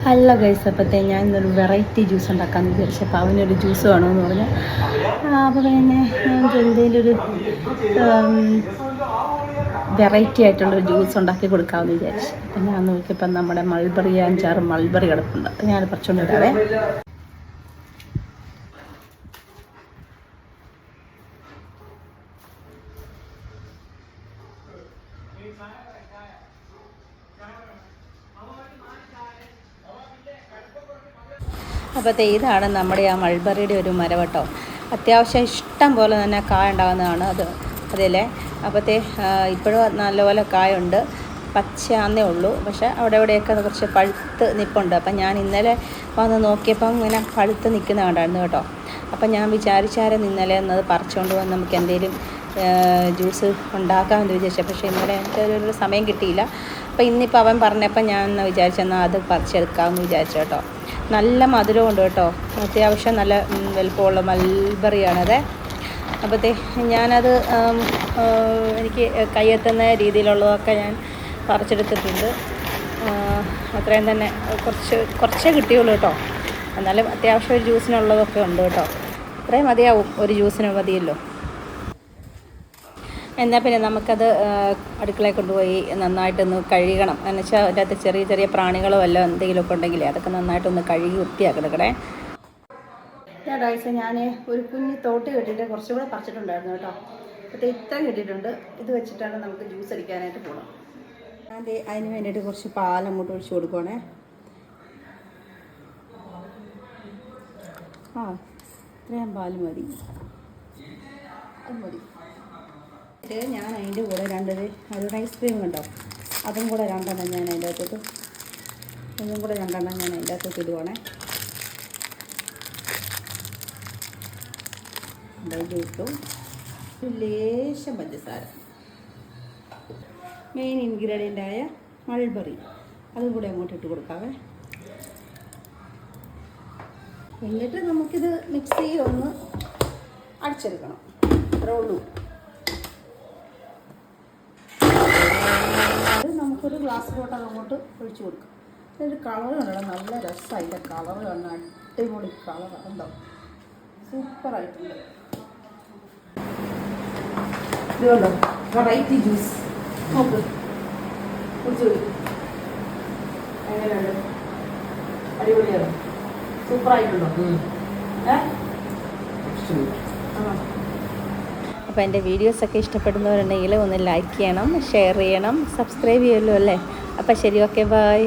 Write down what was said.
Hello guys, അപ്പോഴത്തെ ഞാൻ ഇന്നൊരു വെറൈറ്റി ജ്യൂസ് ഉണ്ടാക്കാമെന്ന് വിചാരിച്ചു. അപ്പോൾ അവനൊരു ജ്യൂസ് വേണമെന്ന് പറഞ്ഞു. അപ്പോൾ പിന്നെ എന്തെങ്കിലുമൊരു വെറൈറ്റി ആയിട്ടുള്ളൊരു ജ്യൂസ് ഉണ്ടാക്കി കൊടുക്കാമെന്ന് വിചാരിച്ചു. അപ്പം ഞാൻ നോക്കിയപ്പം നമ്മുടെ മൾബറി 5-6 മൾബറി കിടപ്പുണ്ട്. ഞാൻ കുറച്ചുകൊണ്ട് ഇടാവേ. അപ്പോഴത്തെ ഇതാണ് നമ്മുടെ ആ മൾബറിയുടെ ഒരു മരം കേട്ടോ. അത്യാവശ്യം ഇഷ്ടം പോലെ തന്നെ കായ ഉണ്ടാകുന്നതാണ് അതിലെ. അപ്പോഴത്തെ ഇപ്പോഴും നല്ലപോലെ കായുണ്ട്, പച്ചയാന്നേ ഉള്ളൂ. പക്ഷേ അവിടെ ഇവിടെയൊക്കെ കുറച്ച് പഴുത്ത് നിൽപ്പുണ്ട്. അപ്പം ഞാൻ ഇന്നലെ വന്ന് നോക്കിയപ്പം ഇങ്ങനെ പഴുത്ത് നിൽക്കുന്ന കണ്ടായിരുന്നു കേട്ടോ. അപ്പം ഞാൻ വിചാരിച്ചായിരുന്നു ഇന്നലെ എന്നത് പറിച്ചുകൊണ്ട് വന്ന് നമുക്ക് എന്തെങ്കിലും ജ്യൂസ് ഉണ്ടാക്കാമെന്ന് വിചാരിച്ചു. പക്ഷേ ഇന്നലെ എനിക്കൊരു സമയം കിട്ടിയില്ല. അപ്പോൾ ഇന്നിപ്പോൾ അവൻ പറഞ്ഞപ്പോൾ ഞാൻ വിചാരിച്ചെന്നാൽ അത് പറിച്ചെടുക്കാമെന്ന് വിചാരിച്ചു കേട്ടോ. നല്ല മധുരമുണ്ട് കേട്ടോ, അത്യാവശ്യം നല്ല വലുപ്പമുള്ള മൾബറിയാണത്. അപ്പോഴത്തെ ഞാനത് എനിക്ക് കയ്യെത്തുന്ന രീതിയിലുള്ളതൊക്കെ ഞാൻ പറിച്ചെടുത്തിട്ടുണ്ട്. അത്രയും തന്നെ കുറച്ചേ കിട്ടിയുള്ളൂ കേട്ടോ. എന്നാലും അത്യാവശ്യം ഒരു ജ്യൂസിനുള്ളതൊക്കെ ഉണ്ട് കേട്ടോ. അത്രയും മതിയാവും, ഒരു ജ്യൂസിന് മതിയല്ലോ. എന്നാൽ പിന്നെ നമുക്കത് അടുക്കളയിൽ കൊണ്ടുപോയി നന്നായിട്ടൊന്ന് കഴുകണം. എന്ന് വെച്ചാൽ അതിൻ്റെ അകത്ത് ചെറിയ ചെറിയ പ്രാണികളോ വല്ലോ എന്തെങ്കിലുമൊക്കെ ഉണ്ടെങ്കിലേ അതൊക്കെ നന്നായിട്ടൊന്ന് കഴുകി വൃത്തിയാക്കിയെടുക്കണേ. ഞാൻ ഒരു കുഞ്ഞ് തോട്ട് കെട്ടിയിട്ട് കുറച്ചും കൂടെ പറിച്ചിട്ടുണ്ടായിരുന്നു കേട്ടോ. അപ്പോൾ ഇത്ര കിട്ടിയിട്ടുണ്ട്. ഇത് വെച്ചിട്ടാണ് നമുക്ക് ജ്യൂസ് അടിക്കാനായിട്ട് പോകണം. അതിന് വേണ്ടിയിട്ട് കുറച്ച് പാലങ്ങോട്ട് ഒഴിച്ച് കൊടുക്കുവാണേ. ഇത്രയും പാൽ മതി, അത് മതി. ഞാൻ അതിൻ്റെ കൂടെ ഒരു ഐസ്ക്രീം കണ്ടോ, അതും കൂടെ രണ്ടെണ്ണം ഞാൻ അതിൻ്റെ അകത്തോട്ട് ഇടുവാണേ. ഇത് ഇട്ടു. ഒരു ലേശം പഞ്ചസാര, മെയിൻ ഇൻഗ്രീഡിയൻ്റായ മൾബറി, അതും കൂടെ അങ്ങോട്ട് ഇട്ട് കൊടുക്കാവേ. എന്നിട്ട് നമുക്കിത് മിക്സി ഒന്ന് അടിച്ചെടുക്കണം, അത്രേ ഉള്ളൂ. അത് നമുക്കൊരു ഗ്ലാസ്സിലോട്ട് അങ്ങോട്ട് ഒഴിച്ച് കൊടുക്കാം. അതിൻ്റെ കളർ കണ്ടോ, നല്ല രസമാണ്. അതിൻ്റെ കളർ കണ്ടോ, അടിപൊളി കളർ ഉണ്ടോ, സൂപ്പറായിട്ടുണ്ട്. ഇത് കണ്ടോ, വെറൈറ്റി ജ്യൂസ് നോക്ക്, കുടിച്ചു എങ്ങനെയുണ്ട്? അടിപൊളിയാണ്, സൂപ്പറായിട്ടുണ്ടോ? അപ്പോൾ എൻ്റെ വീഡിയോസൊക്കെ ഇഷ്ടപ്പെടുന്നവരുണ്ടെങ്കിൽ ഒന്ന് ലൈക്ക് ചെയ്യണം, ഷെയർ ചെയ്യണം, സബ്സ്ക്രൈബ് ചെയ്യുമല്ലോ അല്ലേ. അപ്പോൾ ശരി, ഓക്കെ, ബൈ.